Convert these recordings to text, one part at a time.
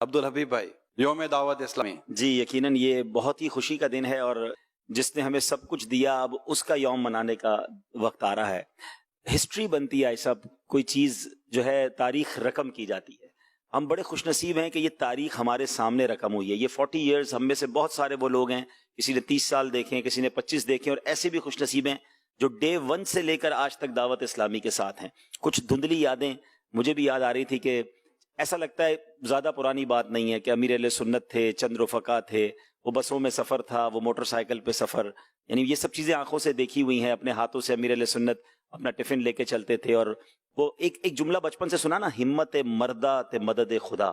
عبد الحبیب بھائی، یوم دعوت اسلامی۔ جی یقیناً یہ بہت ہی خوشی کا دن ہے، اور جس نے ہمیں سب کچھ دیا اب اس کا یوم منانے کا وقت آ رہا ہے۔ ہسٹری بنتی ہے سب، کوئی چیز جو ہے تاریخ رقم کی جاتی ہے۔ ہم بڑے خوش نصیب ہیں کہ یہ تاریخ ہمارے سامنے رقم ہوئی ہے۔ یہ 40 ایئرز، ہم میں سے بہت سارے وہ لوگ ہیں، کسی نے 30 سال دیکھے، کسی نے 25 دیکھے، اور ایسے بھی خوش نصیب ہیں جو ڈے 1 سے لے کر آج تک دعوت اسلامی کے ساتھ ہیں۔ کچھ دھندلی یادیں مجھے بھی یاد آ رہی تھی کہ ایسا لگتا ہے زیادہ پرانی بات نہیں ہے کہ امیر اہل سنت تھے، چند رفقا تھے، وہ بسوں میں سفر تھا، وہ موٹر سائیکل پہ سفر، یعنی یہ سب چیزیں آنکھوں سے دیکھی ہوئی ہیں۔ اپنے ہاتھوں سے امیر اہل سنت اپنا ٹفن لے کے چلتے تھے، اور وہ ایک جملہ بچپن سے سنا نا، ہمت مردہ تے مدد خدا۔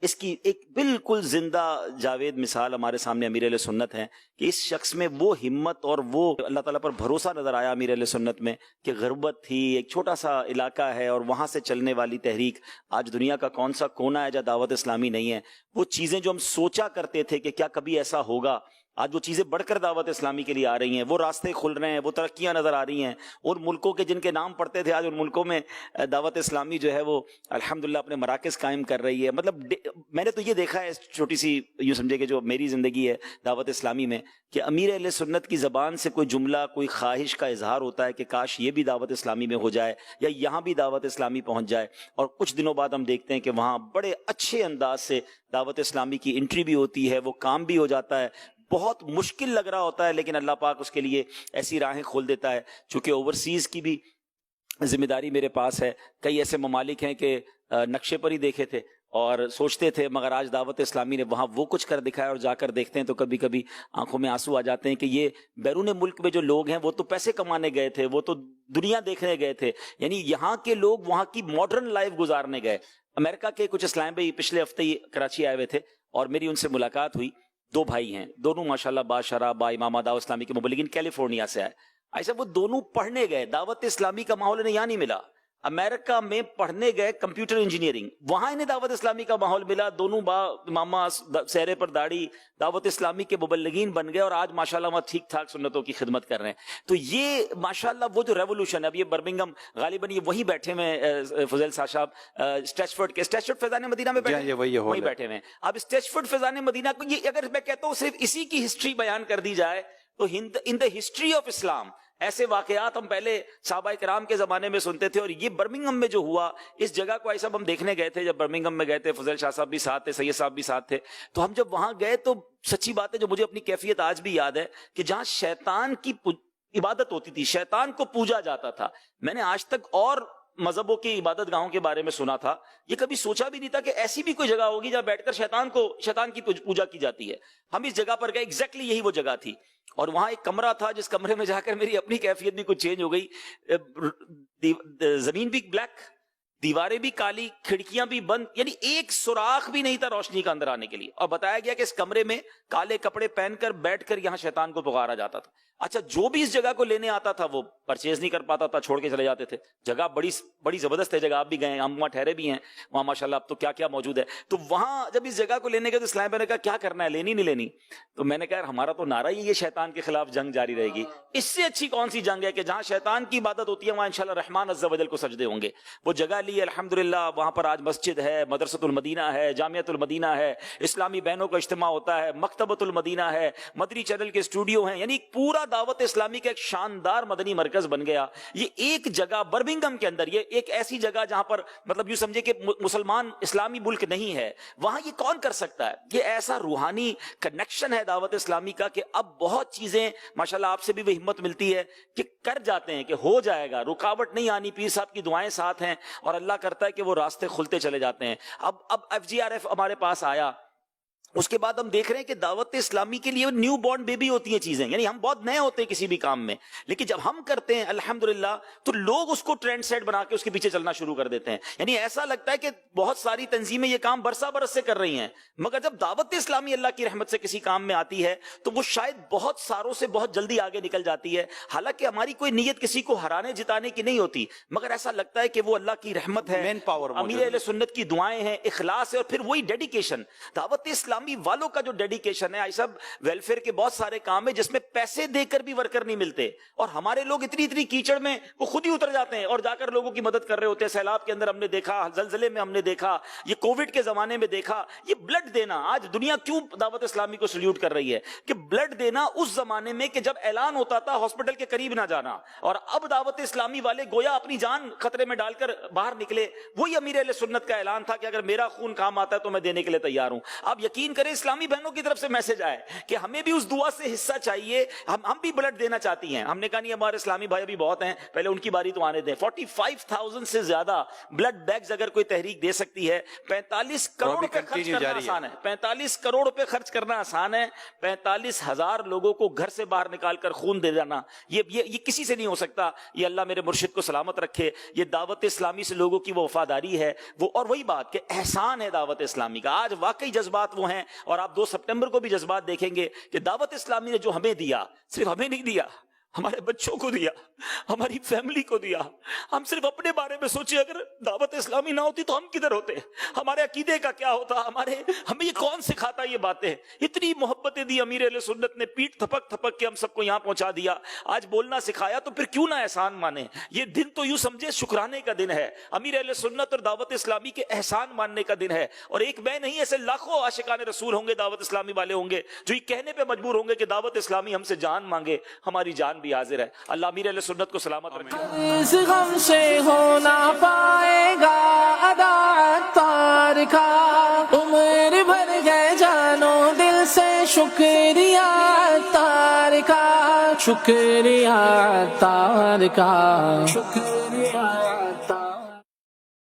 اس کی ایک بالکل زندہ جاوید مثال ہمارے سامنے امیر اہل سنت ہیں کہ اس شخص میں وہ ہمت اور وہ اللہ تعالیٰ پر بھروسہ نظر آیا امیر اہل سنت میں، کہ غربت تھی، ایک چھوٹا سا علاقہ ہے اور وہاں سے چلنے والی تحریک، آج دنیا کا کون سا کونا ہے جہاں دعوت اسلامی نہیں ہے۔ وہ چیزیں جو ہم سوچا کرتے تھے کہ کیا کبھی ایسا ہوگا، آج وہ چیزیں بڑھ کر دعوت اسلامی کے لیے آ رہی ہیں، وہ راستے کھل رہے ہیں، وہ ترقیاں نظر آ رہی ہیں۔ ان ملکوں کے جن کے نام پڑھتے تھے، آج ان ملکوں میں دعوت اسلامی جو ہے وہ الحمدللہ اپنے مراکز قائم کر رہی ہے۔ مطلب میں نے تو یہ دیکھا ہے، چھوٹی سی یوں سمجھے کہ جو میری زندگی ہے دعوت اسلامی میں، کہ امیر اہل سنت کی زبان سے کوئی جملہ، کوئی خواہش کا اظہار ہوتا ہے کہ کاش یہ بھی دعوت اسلامی میں ہو جائے، یا یہاں بھی دعوت اسلامی پہنچ جائے، اور کچھ دنوں بعد ہم دیکھتے ہیں کہ وہاں بڑے اچھے انداز سے دعوت اسلامی کی انٹری بھی ہوتی ہے، وہ کام بھی ہو جاتا ہے۔ بہت مشکل لگ رہا ہوتا ہے لیکن اللہ پاک اس کے لیے ایسی راہیں کھول دیتا ہے۔ چونکہ اوورسیز کی بھی ذمہ داری میرے پاس ہے، کئی ایسے ممالک ہیں کہ نقشے پر ہی دیکھے تھے اور سوچتے تھے، مگر آج دعوت اسلامی نے وہاں وہ کچھ کر دکھایا، اور جا کر دیکھتے ہیں تو کبھی کبھی آنکھوں میں آنسو آ جاتے ہیں کہ یہ بیرون ملک میں جو لوگ ہیں وہ تو پیسے کمانے گئے تھے، وہ تو دنیا دیکھنے گئے تھے، یعنی یہاں کے لوگ وہاں کی ماڈرن لائف گزارنے گئے۔ امریکہ کے کچھ اسلام بھائی پچھلے ہفتے ہی کراچی آئے ہوئے تھے، اور میری ان سے ملاقات ہوئی۔ 2 بھائی ہیں، دونوں ماشاءاللہ باشرح با امامہ دعوت اسلامی کے مبلغین، کیلیفورنیا سے آئے۔ ایسا وہ دونوں پڑھنے گئے، دعوت اسلامی کا ماحول انہیں یہاں نہیں ملا۔ امریکہ میں پڑھنے گئے کمپیوٹر انجینئرنگ، وہاں انہیں دعوت اسلامی کا ماحول ملا۔ دونوں با امامہ چہرے پر داڑھی، دعوت اسلامی کے مبلغین بن گئے، اور آج ماشاءاللہ وہاں ٹھیک ٹھاک سنتوں کی خدمت کر رہے ہیں۔ تو یہ ماشاءاللہ وہ جو ریولوشن ہے، اب یہ برمنگھم غالباً یہ وہی بیٹھے ہوئے فضیل صاحب اسٹریچفورڈ فیضان مدینہ میں بیٹھے، وہی بیٹھے ہوئے ہیں۔ اب اسٹریچفورڈ فیضان مدینہ کو یہ اگر میں کہتا ہوں صرف اسی کی ہسٹری بیان کر دی جائے تو ان دا ہسٹری آف اسلام ایسے واقعات ہم پہلے صحابہ کرام کے زمانے میں سنتے تھے، اور یہ برمنگھم میں جو ہوا، اس جگہ کو ایسا ہم دیکھنے گئے تھے۔ جب برمنگھم میں گئے تھے، فضیل شاہ صاحب بھی ساتھ تھے، سید صاحب بھی ساتھ تھے، تو ہم جب وہاں گئے تو سچی بات ہے، جو مجھے اپنی کیفیت آج بھی یاد ہے، کہ جہاں شیطان کی عبادت ہوتی تھی، شیطان کو پوجا جاتا تھا۔ میں نے آج تک اور مذہبوں کی عبادت گاہوں کے بارے میں سنا تھا، یہ کبھی سوچا بھی نہیں تھا کہ ایسی بھی کوئی جگہ ہوگی جہاں بیٹھ کر شیطان کی پوجا کی جاتی ہے۔ ہم اس جگہ پر گئے، ایگزیکٹلی یہی وہ جگہ تھی، اور وہاں ایک کمرہ تھا جس کمرے میں جا کر میری اپنی کیفیت بھی کچھ چینج ہو گئی۔ زمین بھی بلیک، دیواریں بھی کالی، کھڑکیاں بھی بند، یعنی ایک سوراخ بھی نہیں تھا روشنی کا اندر آنے کے لیے، اور بتایا گیا کہ اس کمرے میں کالے کپڑے پہن کر بیٹھ کر یہاں شیطان کو پکارا جاتا تھا۔ اچھا، جو بھی اس جگہ کو لینے آتا تھا وہ پرچیز نہیں کر پاتا تھا، چھوڑ کے چلے جاتے تھے۔ جگہ بڑی زبردست ہے، جگہ آپ بھی گئے، ہم وہاں ٹھہرے بھی ہیں، وہاں ماشاءاللہ اب تو کیا کیا موجود ہے۔ تو وہاں جب اس جگہ کو لینے گئے تو اسلام نے کہا کیا کرنا ہے، لینی نہیں لینی؟ تو میں نے کہا ہمارا تو نعرہ ہی یہ شیطان کے خلاف جنگ جاری رہے گی، اس سے اچھی کون سی جنگ ہے کہ جہاں شیطان کی عبادت ہوتی ہے وہاں انشاءاللہ رحمان عز و جل کو سجدے ہوں گے۔ وہ جگہ لی الحمدللہ، وہاں پر آج مسجد ہے، مدرسۃ المدینہ ہے، جامعۃ المدینہ ہے، اسلامی بہنوں کا اجتماع ہوتا ہے، مکتبۃ المدینہ ہے، مدنی چینل کے اسٹوڈیو ہیں، یعنی پورا دعوت اسلامی کا ایک شاندار مدنی مرکز بن گیا۔ یہ ایک جگہ برمنگھم کے اندر، یہ ایک ایسی جگہ جہاں پر مطلب یوں سمجھے کہ مسلمان اسلامی ملک نہیں ہے، وہاں یہ کون کر سکتا ہے؟ یہ ایسا روحانی کنیکشن ہے دعوت اسلامی کا کہ اب بہت چیزیں ماشاءاللہ آپ سے بھی وہ ہمت ملتی ہے کہ کر جاتے ہیں، کہ ہو جائے گا، رکاوٹ نہیں آنی، پیر صاحب کی دعائیں ساتھ ہیں، اور اللہ کرتا ہے کہ وہ راستے کھلتے چلے جاتے ہیں۔ اب FGRF ہمارے پاس آیا، اس کے بعد ہم دیکھ رہے ہیں کہ دعوت اسلامی کے لیے نیو بورن بیبی ہوتی ہیں چیزیں، یعنی ہم بہت نئے ہوتے ہیں کسی بھی کام میں، لیکن جب ہم کرتے ہیں الحمدللہ تو لوگ اس کو ٹرینڈ سیٹ بنا کے اس کے پیچھے چلنا شروع کر دیتے ہیں۔ یعنی ایسا لگتا ہے کہ بہت ساری تنظیمیں یہ کام برسا برس سے کر رہی ہیں، مگر جب دعوت اسلامی اللہ کی رحمت سے کسی کام میں آتی ہے تو وہ شاید بہت ساروں سے بہت جلدی آگے نکل جاتی ہے۔ حالانکہ ہماری کوئی نیت کسی کو ہرانے جتانے کی نہیں ہوتی، مگر ایسا لگتا ہے کہ وہ اللہ کی رحمت ہے، مین پاور امیر اہل سنت کی دعائیں ہیں، اخلاص ہے، اور پھر وہی ڈیڈیکیشن۔ دعوت اسلامی اسلامی والوں کا جو ڈیڈیکیشن ہے، صاحب ویلفیئر کے بہت سارے کام ہیں جس میں پیسے دے کر بھی ورکر نہیں ملتے، اور ہمارے لوگ اتنی کیچڑ میں وہ خود ہی اتر جاتے ہیں اور جا کر لوگوں کی مدد کر رہے ہوتے ہیں. سیلاب کے اندر ہم نے دیکھا، زلزلے میں ہم نے دیکھا، یہ کووڈ کے زمانے میں دیکھا. یہ بلڈ دینا، آج دنیا کیوں دعوت اسلامی کو سلیوٹ کر رہی ہے کہ بلڈ دینا اس زمانے میں کہ جب اعلان ہوتا تھا ہاسپٹل کے قریب نہ جانا، اور اب دعوت اسلامی والے گویا اپنی جان خطرے میں ڈال کر باہر نکلے. وہی امیر اہل سنت کا اعلان تھا کہ اگر میرا خون کام آتا ہے تو میں دینے کے لیے تیار ہوں. آپ یقین کریں اسلامی بہنوں کی طرف سے میسج آئے کہ ہمیں بھی اس دعا سے حصہ چاہیے، ہم بھی بلڈ دینا چاہتی ہیں. ہم نے کہا نہیں، ہمارے اسلامی بھائی بھی بہت ہیں، پہلے ان کی باری تو آنے دیں. 45,000 سے زیادہ بلڈ بیگز اگر کوئی تحریک دے سکتی ہے، 45 کروڑ روپے خرچ کرنا آسان ہے. 45 کروڑ روپے خرچ کرنا آسان ہے. 45,000 لوگوں کو گھر سے باہر نکال کر خون دے جانا، یہ کسی سے نہیں ہو سکتا. یہ اللہ میرے مرشد کو سلامت رکھے. یہ دعوت اسلامی سے لوگوں کی وہ وفاداری ہے، وہ اور وہی بات کہ احسان ہے دعوت اسلامی کا. آج واقعی جذبات وہ ہیں، اور آپ 2 سپٹمبر کو بھی جذبات دیکھیں گے کہ دعوت اسلامی نے جو ہمیں دیا، صرف ہمیں نہیں دیا، ہمارے بچوں کو دیا، ہماری فیملی کو دیا. ہم صرف اپنے بارے میں سوچیں، اگر دعوت اسلامی نہ ہوتی تو ہم کدھر ہوتے، ہمارے عقیدے کا کیا ہوتا، ہمیں یہ کون سکھاتا یہ باتیں. اتنی محبتیں دی امیر اہل سنت نے، پیٹ تھپک تھپک کے ہم سب کو یہاں پہنچا دیا. آج بولنا سکھایا تو پھر کیوں نہ احسان مانے. یہ دن تو یوں سمجھے شکرانے کا دن ہے، امیر اہل سنت اور دعوت اسلامی کے احسان ماننے کا دن ہے. اور ایک میں نہیں، ایسے لاکھوں عاشقان رسول ہوں گے، دعوت اسلامی والے ہوں گے جو یہ کہنے پہ مجبور ہوں گے کہ دعوت اسلامی ہم سے جان مانگے، ہماری جان بھی حاضر ہے. اللہ امیر اہل سنت کو سلامت رکھے. اس غم سے ہو نہ پائے گا ادا عطار کا، عمر بھر گئے جانو دل سے شکریہ عطار کا، شکریہ عطار کا، شکریہ